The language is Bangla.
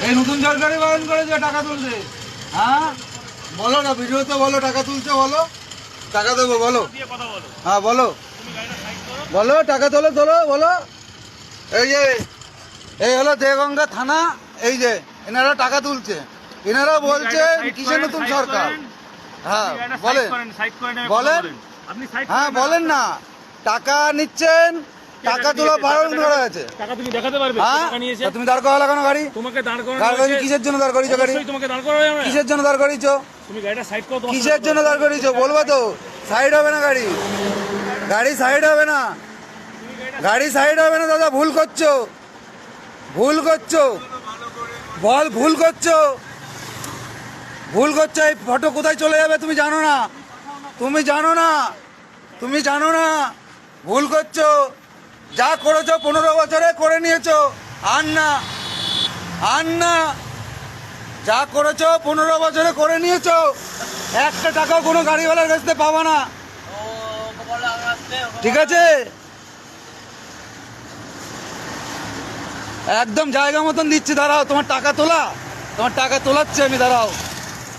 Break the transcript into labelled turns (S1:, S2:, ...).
S1: এই নতুন সরকারি বারণ করেছে টাকা তুলতে। হ্যাঁ বলো না, ভিডিওতে বলো টাকা তুলছে, বলো টাকা দেবো, বলো। হ্যাঁ বলো, বলো টাকা তোলো তোলো বলো। এই যে এই হলো দেগঙ্গা থানা, এই যে এনারা টাকা তুলছে, এনারা বলছেন কিসের নতুন সরকার। হ্যাঁ বলেন, বলেন, হ্যাঁ বলেন না, টাকা নিচ্ছেন, টাকা তোলা বারণ করা আছে।
S2: টাকা তুমি দেখাতে পারবে?
S1: হ্যাঁ তুমি দাঁড় করা লাগানো গাড়ি,
S2: তোমাকে দাঁড় করানো
S1: গাড়ি কিসের জন্য দাঁড় করিয়েছো? গাড়ি
S2: তোমাকে দাঁড় করানো যাবে না।
S1: কিসের জন্য দাঁড় করিয়েছো?
S2: তুমি গাড়িটা সাইড করো।
S1: কিসের জন্য দাঁড় করিয়েছো বলবো তো? সাইড হবে না গাড়ি, গাড়ি সাইড হবে না, গাড়ি সাইড হবে না দাদা, ভুল করছো, ভুল করছো, বল ভুল করছো, ভুল করছো। এই ফটো কোথায় চলে যাবে তুমি জানো না, তুমি জানো না, তুমি জানো না, ভুল করছো। যা করেছো 15 বছরে করে নিয়েছো, আর না, আর না, যা করেছো 15 বছরে করে নিয়েছো, একটা টাকাও কোনো গাড়িওয়ালার কাছ থেকে পাবা না, ঠিক আছে? একদম জায়গা মতন দিচ্ছি, দাঁড়াও, তোমার টাকা তোলা, তোমার টাকা তোলাচ্ছি আমি, দাঁড়াও।